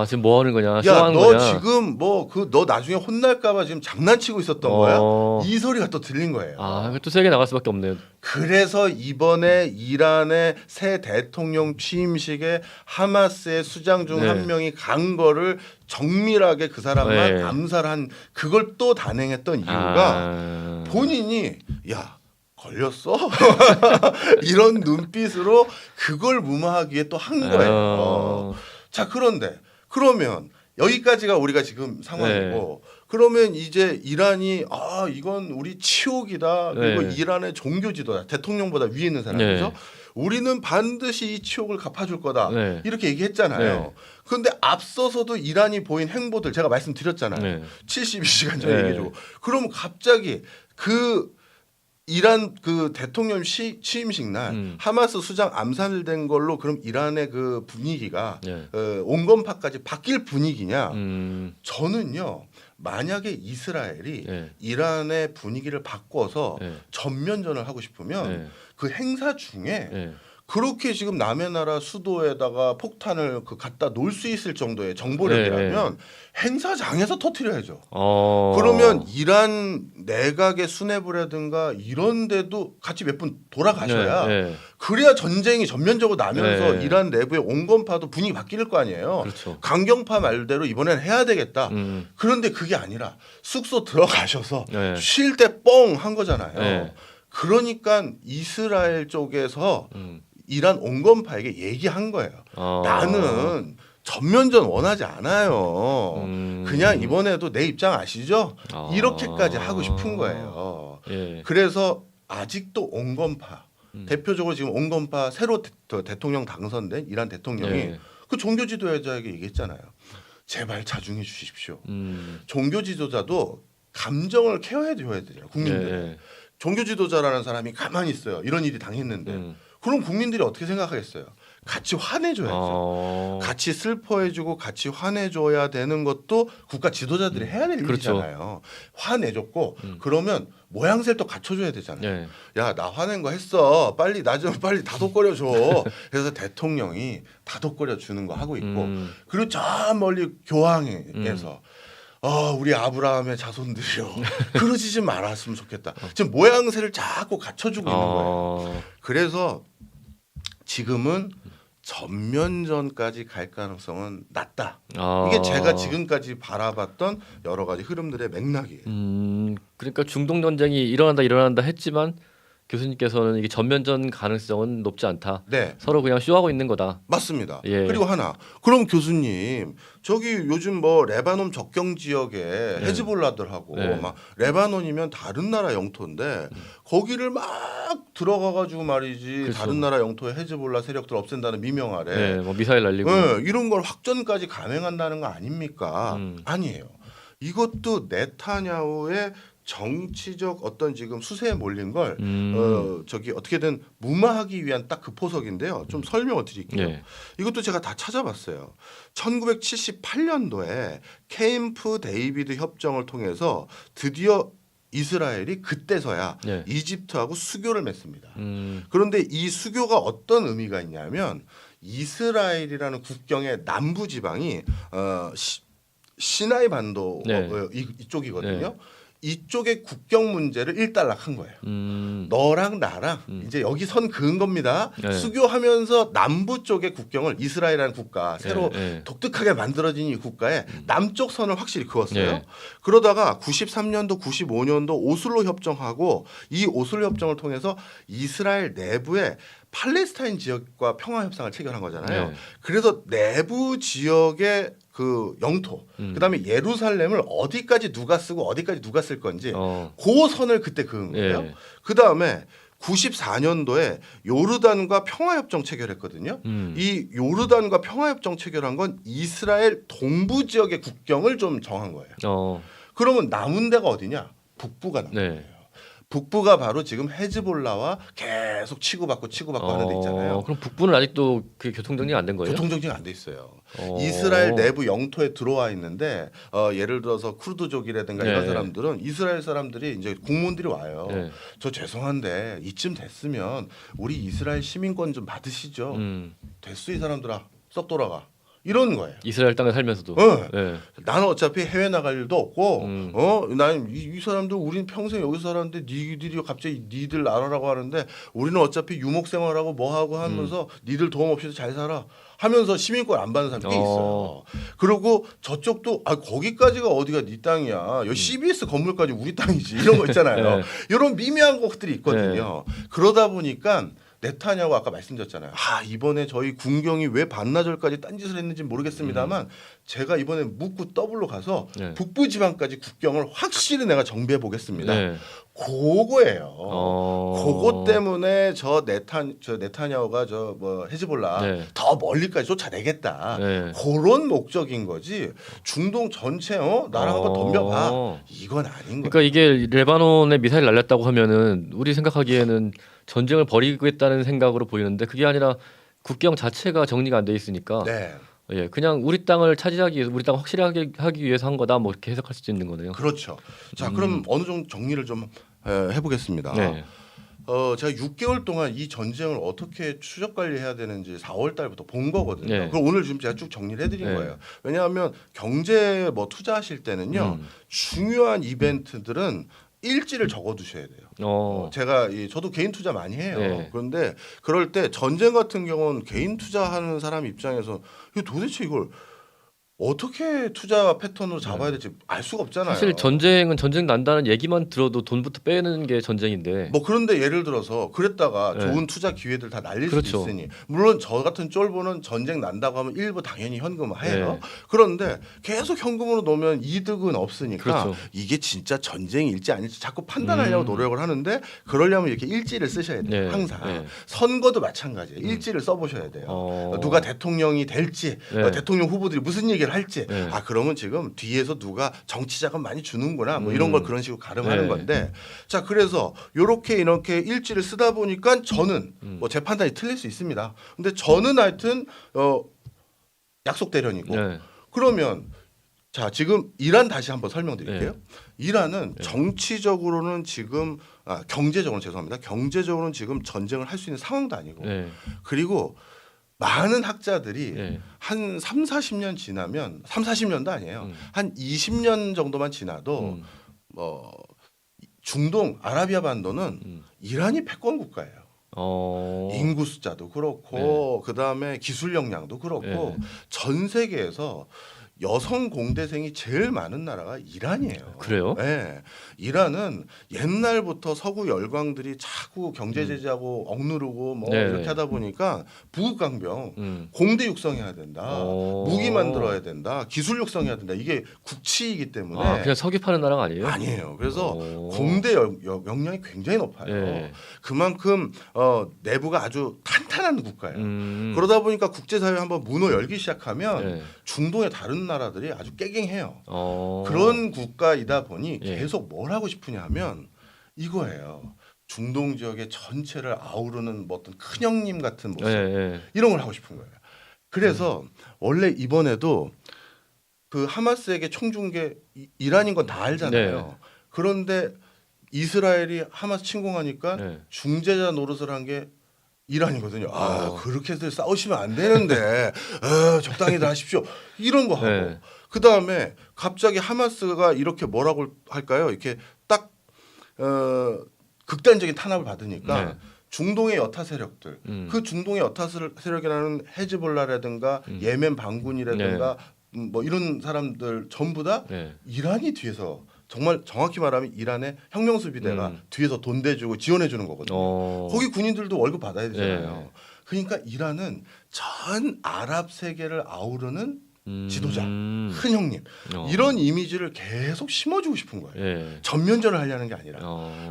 지금 뭐 하는 거냐? 야, 쇼하는 너 거냐? 지금 너 나중에 혼날까봐 지금 장난치고 있었던 거야? 이 소리가 또 들린 거예요. 또 세게 나갈 수밖에 없네요. 그래서 이번에 이란의 새 대통령 취임식에 하마스의 수장 중 한 명이 간 거를 정밀하게 그 사람만 암살한 그걸 또 단행했던 이유가 본인이 걸렸어? 이런 눈빛으로 그걸 무마하기 위해 또 한 거예요. 자, 그러면 여기까지가 우리가 지금 상황이고 그러면 이제 이란이 이건 우리 치욕이다. 그리고 이란의 종교 지도자 대통령보다 위에 있는 사람이죠. 우리는 반드시 이 치욕을 갚아줄 거다. 이렇게 얘기했잖아요. 그런데 앞서서도 이란이 보인 행보들 제가 말씀드렸잖아요. 72시간 전에 얘기해주고 그럼 갑자기 이란 그 대통령 취임식 날 하마스 수장 암살된 걸로 그럼 이란의 그 분위기가 온건파까지 바뀔 분위기냐? 저는요. 만약에 이스라엘이 이란의 분위기를 바꿔서 전면전을 하고 싶으면 그 행사 중에 그렇게 지금 남의 나라 수도에다가 폭탄을 갖다 놓을 수 있을 정도의 정보력이라면 행사장에서 터뜨려야죠. 그러면 이란 내각의 수뇌부라든가 이런 데도 같이 몇 분 돌아가셔야 그래야 전쟁이 전면적으로 나면서 이란 내부의 온건파도 분위기 바뀔 거 아니에요. 그렇죠. 강경파 말대로 이번엔 해야 되겠다. 그런데 그게 아니라 숙소 들어가셔서 쉴 때 뻥 한 거잖아요. 그러니까 이스라엘 쪽에서 이란 온건파에게 얘기한 거예요. 나는 전면전 원하지 않아요. 그냥 이번에도 내 입장 아시죠? 이렇게까지 하고 싶은 거예요. 그래서 아직도 온건파 대표적으로 지금 온건파 새로 대통령 당선된 이란 대통령이 그 종교 지도자에게 얘기했잖아요. 제발 자중해 주십시오. 종교 지도자도 감정을 케어해 줘야 되잖아요. 국민들. 네. 종교 지도자라는 사람이 가만히 있어요. 이런 일이 당했는데 그럼 국민들이 어떻게 생각하겠어요? 같이 화내줘야죠. 같이 슬퍼해주고 같이 화내줘야 되는 것도 국가 지도자들이 해야 될 그렇죠. 일이잖아요. 화내줬고 그러면 모양새를 또 갖춰줘야 되잖아요. 네. 야, 나 화낸 거 했어. 빨리 나 좀 빨리 다독거려 줘. 그래서 대통령이 다독거려 주는 거 하고 있고 그리고 저 멀리 교황에서 우리 아브라함의 자손들이요. 그러지 좀 말았으면 좋겠다. 지금 모양새를 자꾸 갖춰주고 있는 거예요. 그래서 지금은 전면전까지 갈 가능성은 낮다. 이게 제가 지금까지 바라봤던 여러 가지 흐름들의 맥락이에요. 그러니까 중동 전쟁이 일어난다 했지만 교수님께서는 이게 전면전 가능성은 높지 않다. 네. 서로 그냥 쇼하고 있는 거다. 맞습니다. 예. 그리고 하나. 그럼 교수님 저기 요즘 뭐 레바논 접경 지역에 헤즈볼라들하고 네. 막 레바논이면 다른 나라 영토인데 거기를 막 들어가가지고 말이지 그렇죠. 다른 나라 영토에 헤즈볼라 세력들 없앤다는 미명 아래 네, 뭐 미사일 날리고. 이런 걸 확전까지 감행한다는 거 아닙니까? 아니에요. 이것도 네타냐후의 정치적 어떤 지금 수세에 몰린 걸 저기 어떻게든 무마하기 위한 딱 그 포석인데요. 좀 설명을 드릴게요. 네. 이것도 제가 다 찾아봤어요. 1978년도에 캠프 데이비드 협정을 통해서 드디어 이스라엘이 그때서야 네. 이집트하고 수교를 맺습니다. 그런데 이 수교가 어떤 의미가 있냐면 이스라엘이라는 국경의 남부 지방이 시나이 반도 네. 이쪽이거든요. 네. 이쪽의 국경 문제를 일단락한 거예요. 너랑 나랑 이제 여기 선 그은 겁니다. 네. 수교하면서 남부 쪽의 국경을 이스라엘이라는 국가 새로 네. 독특하게 만들어진 이 국가에 남쪽 선을 확실히 그었어요. 네. 그러다가 93년도, 95년도 오슬로 협정하고 이 오슬로 협정을 통해서 이스라엘 내부에 팔레스타인 지역과 평화 협상을 체결한 거잖아요. 네. 그래서 내부 지역의 그 영토, 그다음에 예루살렘을 어디까지 누가 쓰고 어디까지 누가 쓸 건지 그 선을 그때 그은 거예요. 네. 그다음에 94년도에 요르단과 평화협정 체결했거든요. 이 요르단과 평화협정 체결한 건 이스라엘 동부 지역의 국경을 좀 정한 거예요. 그러면 남은 데가 어디냐? 북부가 남은 네. 거예요. 북부가 바로 지금 헤즈볼라와 계속 치고받고 하는 데 있잖아요. 그럼 북부는 아직도 그 교통 정리가 안 된 거예요? 교통 정지가 안 돼 있어요. 이스라엘 내부 영토에 들어와 있는데 예를 들어서 쿠르드족이라든가 이런 네. 사람들은 이스라엘 사람들이 이제 공무원들이 와요. 네. 저 죄송한데 이쯤 됐으면 우리 이스라엘 시민권 좀 받으시죠. 됐어 이 사람들아 썩 돌아가. 이런 거예요. 이스라엘 땅에 살면서도. 네. 나는 어차피 해외 나갈 일도 없고, 난 이 사람들 우리는 평생 여기서 살았는데 니들이 갑자기 니들 나라라고 하는데 우리는 어차피 유목 생활하고 뭐 하고 하면서 니들 도움 없이도 잘 살아 하면서 시민권 안 받는 사람이 꽤 있어요. 그리고 저쪽도 거기까지가 어디가 네 땅이야. 여기 CBS 건물까지 우리 땅이지 이런 거 있잖아요. 네. 이런 미미한 것들이 있거든요. 그러다 보니까. 네타냐후 아까 말씀드렸잖아요. 이번에 저희 군경이 왜 반나절까지 딴짓을 했는지 모르겠습니다만 제가 이번에 묻고 더블로 가서 네. 북부 지방까지 국경을 확실히 내가 정비해 보겠습니다. 네. 그거예요. 그거 때문에 저 네타냐후가 저 뭐 헤즈볼라 네. 더 멀리까지 쫓아내겠다. 네. 그런 목적인 거지. 중동 전체 나랑 한번 덤벼봐. 이건 아닌 거예요. 그러니까 이게 레바논에 미사일 날렸다고 하면은 우리 생각하기에는 전쟁을 벌이겠다는 생각으로 보이는데 그게 아니라 국경 자체가 정리가 안 돼 있으니까 네. 예, 그냥 우리 땅을 차지하기 위해서 우리 땅 확실하게 하기 위해서 한 거다 뭐 이렇게 해석할 수 있는 거네요. 그렇죠. 자, 그럼 어느 정도 정리를 좀 해보겠습니다. 네. 제가 6개월 동안 이 전쟁을 어떻게 추적 관리해야 되는지 4월 달부터 본 거거든요. 네. 그럼 오늘 지금 제가 쭉 정리를 해드린 네. 거예요. 왜냐하면 경제 뭐 투자하실 때는요 중요한 이벤트들은 일지를 적어두셔야 돼요. 제가 저도 개인 투자 많이 해요. 네. 그런데 그럴 때 전쟁 같은 경우는 개인 투자하는 사람 입장에서 도대체 이걸 어떻게 투자 패턴으로 잡아야 될지 알 수가 없잖아요. 사실 전쟁은 전쟁 난다는 얘기만 들어도 돈부터 빼는 게 전쟁인데. 뭐 그런데 예를 들어서 그랬다가 네. 좋은 투자 기회들 다 날릴 그렇죠. 수도 있으니 물론 저 같은 쫄보는 전쟁 난다고 하면 일부 당연히 현금화해요. 네. 그런데 계속 현금으로 놓으면 이득은 없으니까 그렇죠. 이게 진짜 전쟁일지 아닐지 자꾸 판단하려고 노력을 하는데 그러려면 이렇게 일지를 쓰셔야 돼요. 네. 항상 네. 선거도 마찬가지예요. 일지를 써보셔야 돼요. 누가 대통령이 될지 네. 대통령 후보들이 무슨 얘기 얘기를 할지 네. 아 그러면 지금 뒤에서 누가 정치 자금 많이 주는구나 뭐 이런 걸 그런 식으로 가름하는 네. 건데 자 그래서 요렇게 이렇게 일지를 쓰다 보니까 저는 뭐 제 판단이 틀릴 수 있습니다. 근데 저는 하여튼 약속 대련이고 네. 그러면 자 지금 이란 다시 한번 설명드릴게요. 네. 이란은 정치적으로는 지금 경제적으로는 죄송합니다. 경제적으로는 지금 전쟁을 할 수 있는 상황도 아니고 네. 그리고 많은 학자들이 네. 한 3, 40년 지나면 3, 40년도 아니에요. 한 20년 정도만 지나도 뭐 중동 아라비아 반도는 이란이 패권 국가예요. 인구 숫자도 그렇고 그다음에 기술 역량도 그렇고 네. 전 세계에서 여성 공대생이 제일 많은 나라가 이란이에요. 그래요? 네. 이란은 옛날부터 서구 열강들이 자꾸 경제 제재하고 억누르고 뭐 네. 이렇게 하다 보니까 부국강병 공대 육성해야 된다. 무기 만들어야 된다. 기술 육성해야 된다. 이게 국치이기 때문에 그냥 석유 파는 나라가 아니에요? 아니에요. 그래서 공대 역량이 굉장히 높아요. 네. 그만큼 내부가 아주 탄탄한 국가예요. 그러다 보니까 국제사회 한번 문을 열기 시작하면 네. 중동의 다른 나라들이 아주 깨갱해요. 어. 그런 국가이다 보니 예. 계속 뭘 하고 싶으냐 하면 이거예요. 중동 지역의 전체를 아우르는 뭐 어떤 큰형님 같은 모습 네. 이런 걸 하고 싶은 거예요. 그래서 원래 이번에도 그 하마스에게 총중계 이란인 건 다 알잖아요. 네. 그런데 이스라엘이 하마스 침공하니까 네. 중재자 노릇을 한 게 이란이거든요. 그렇게들 싸우시면 안 되는데 적당히들 하십시오. 이런 거 하고 네. 그 다음에 갑자기 하마스가 이렇게 뭐라고 할까요? 이렇게 딱 극단적인 탄압을 받으니까 네. 중동의 여타 세력들, 그 중동의 여타 세력이라는 헤즈볼라라든가 예멘 반군이라든가 뭐 이런 사람들 전부 다 네. 이란이 뒤에서 정말 정확히 말하면 이란의 혁명수비대가 뒤에서 돈 대주고 지원해 주는 거거든요. 거기 군인들도 월급 받아야 되잖아요. 네. 그러니까 이란은 전 아랍 세계를 아우르는 지도자, 큰 큰 형님 이런 이미지를 계속 심어주고 싶은 거예요. 예. 전면전을 하려는 게 아니라.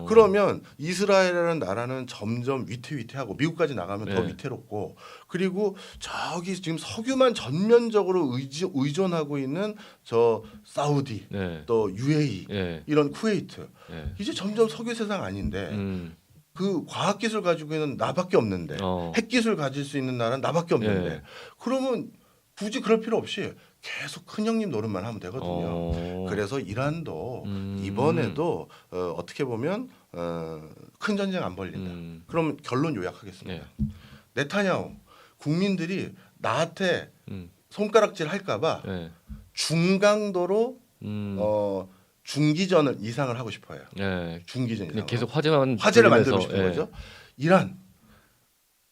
그러면 이스라엘이라는 나라는 점점 위태위태하고 미국까지 나가면 더 네. 위태롭고 그리고 저기 지금 석유만 전면적으로 의존하고 있는 저 사우디 네. 또 UAE 예. 이런 쿠웨이트 예. 이제 점점 석유 세상 아닌데 그 과학기술 가지고 있는 나밖에 없는데 핵기술 가질 수 있는 나라는 나밖에 없는데 예. 그러면 굳이 그럴 필요 없이 계속 큰 형님 노릇만 하면 되거든요. 그래서 이란도 이번에도 어떻게 보면 큰 전쟁 안 벌린다. 그럼 결론 요약하겠습니다. 네타냐후 국민들이 나한테 손가락질 할까봐 예. 중강도로 중기전을 이상을 하고 싶어요. 예. 중기전 이상. 계속 화제를 돌리면서, 만들고 싶은 예. 거죠. 이란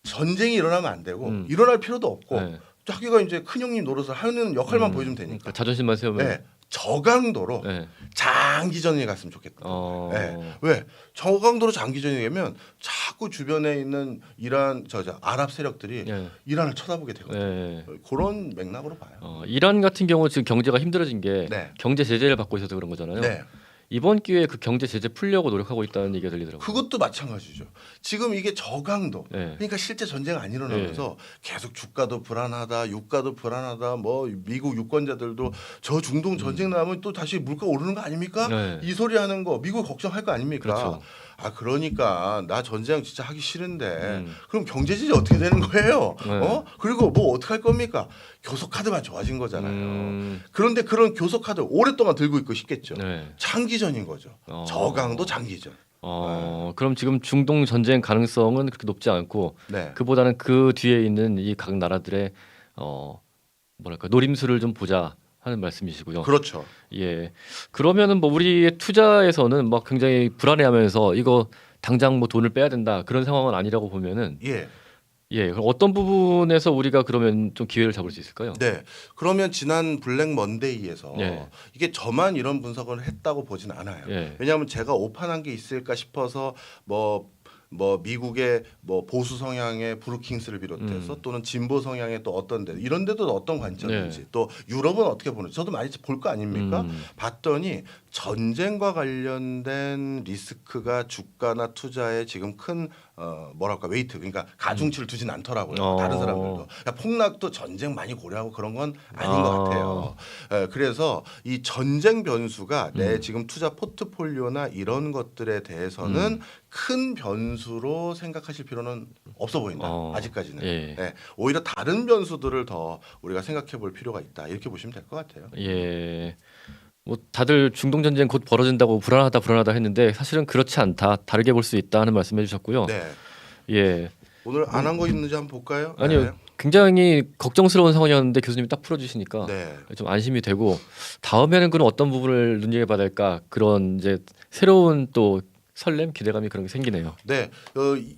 전쟁이 일어나면 안 되고 일어날 필요도 없고 예. 자기가 이제 큰 형님 노릇을 하는 역할만 보여주면 되니까. 자존심만 세우면. 네, 저강도로 예. 장기전에 갔으면 좋겠다. 네. 왜 저강도로 장기전이 되면 자꾸 주변에 있는 이란 아랍 세력들이 예. 이란을 쳐다보게 되거든요. 예. 그런 맥락으로 봐요. 이란 같은 경우 지금 경제가 힘들어진 게 네. 경제 제재를 받고 있어서 그런 거잖아요. 네. 이번 기회에 그 경제 제재 풀려고 노력하고 있다는 얘기가 들리더라고요. 그것도 마찬가지죠. 지금 이게 저강도, 네. 그러니까 실제 전쟁 안 일어나면서 계속 주가도 불안하다, 유가도 불안하다, 뭐 미국 유권자들도 저 중동 전쟁 나면 또 다시 물가 오르는 거 아닙니까? 네. 이 소리 하는 거 미국 걱정할 거 아닙니까? 그렇죠. 그러니까 나 전쟁 진짜 하기 싫은데 그럼 경제 제재 어떻게 되는 거예요? 네. 그리고 뭐 어떻게 할 겁니까? 교섭 카드만 좋아진 거잖아요. 그런데 그런 교섭 카드 오랫동안 들고 있고 싶겠죠. 네. 장기전인 거죠. 저강도 장기전. 그럼 지금 중동 전쟁 가능성은 그렇게 높지 않고 네. 그보다는 그 뒤에 있는 이 각 나라들의 뭐랄까 노림수를 좀 보자 하는 말씀이시고요. 그렇죠. 예. 그러면은 뭐 우리의 투자에서는 막 굉장히 불안해하면서 이거 당장 뭐 돈을 빼야 된다 그런 상황은 아니라고 보면은 예. 그럼 어떤 부분에서 우리가 그러면 좀 기회를 잡을 수 있을까요? 네. 그러면 지난 블랙 먼데이에서 예. 이게 저만 이런 분석을 했다고 보진 않아요. 예. 왜냐하면 제가 오판한 게 있을까 싶어서 뭐 뭐 미국의 뭐 보수 성향의 브루킹스를 비롯해서 또는 진보 성향의 또 어떤 데 이런 데도 어떤 관점인지 또 유럽은 어떻게 보는지 저도 많이 볼 거 아닙니까? 봤더니 전쟁과 관련된 리스크가 주가나 투자에 지금 큰 뭐랄까 웨이트 그러니까 가중치를 두진 않더라고요. 다른 사람들도 그러니까 폭락도 전쟁 많이 고려하고 그런 건 아닌 것 같아요. 그래서 이 전쟁 변수가 내 지금 투자 포트폴리오나 이런 것들에 대해서는 큰 변수로 생각하실 필요는 없어 보인다. 아직까지는. 예. 네, 오히려 다른 변수들을 더 우리가 생각해 볼 필요가 있다. 이렇게 보시면 될 것 같아요. 예. 뭐 다들 중동 전쟁 곧 벌어진다고 불안하다 했는데 사실은 그렇지 않다. 다르게 볼 수 있다 하는 말씀해 주셨고요. 네. 예. 오늘 안 한 거 있는지 한번 볼까요? 아니요. 네. 굉장히 걱정스러운 상황이었는데 교수님이 딱 풀어주시니까 네. 좀 안심이 되고 다음에는 그럼 어떤 부분을 눈여겨봐야 될까 그런 이제 새로운 또 설렘 기대감이 그런 게 생기네요. 네,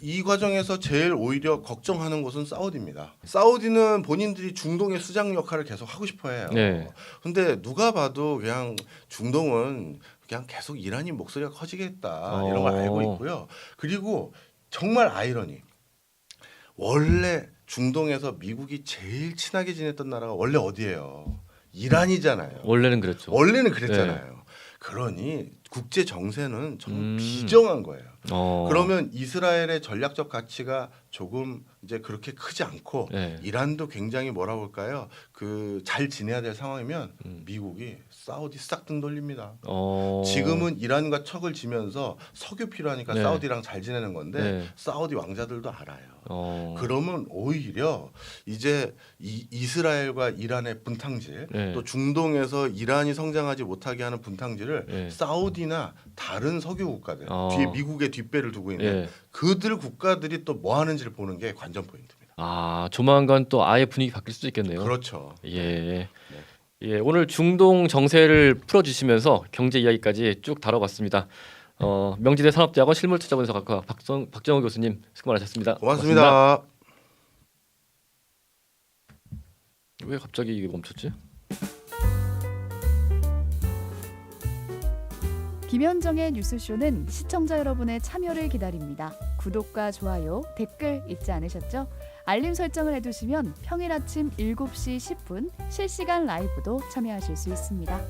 이 과정에서 제일 오히려 걱정하는 것은 사우디입니다. 사우디는 본인들이 중동의 수장 역할을 계속 하고 싶어해요. 네. 근데 누가 봐도 그냥 중동은 그냥 계속 이란이 목소리가 커지겠다 이런 걸 알고 있고요. 그리고 정말 아이러니. 원래 중동에서 미국이 제일 친하게 지냈던 나라가 원래 어디예요? 이란이잖아요. 원래는 그랬죠. 원래는 그랬잖아요. 그러니 국제 정세는 정말 비정한 거예요. 그러면 이스라엘의 전략적 가치가 조금 이제 그렇게 크지 않고 이란도 굉장히 뭐라 볼까요? 그 잘 지내야 될 상황이면 미국이 사우디 싹 등 돌립니다. 지금은 이란과 척을 지면서 석유 필요하니까 사우디랑 잘 지내는 건데 사우디 왕자들도 알아요. 그러면 오히려 이제 이스라엘과 이란의 분탕질 또 중동에서 이란이 성장하지 못하게 하는 분탕질을 사우디나 다른 석유 국가들 뒤에 미국의 뒷배를 두고 있는 그들 국가들이 또 뭐 하는지를 보는 게 관전 포인트입니다. 아, 조만간 또 아예 분위기 바뀔 수도 있겠네요. 그렇죠. 예. 예, 오늘 중동 정세를 풀어주시면서 경제 이야기까지 쭉 다뤄봤습니다. 명지대 산업대학원 실물투자분석학과 박정호 교수님 수고 많으셨습니다. 고맙습니다. 왜 갑자기 이게 멈췄지? 김현정의 뉴스쇼는 시청자 여러분의 참여를 기다립니다. 구독과 좋아요, 댓글 잊지 않으셨죠? 알림 설정을 해두시면 평일 아침 7시 10분 실시간 라이브도 참여하실 수 있습니다.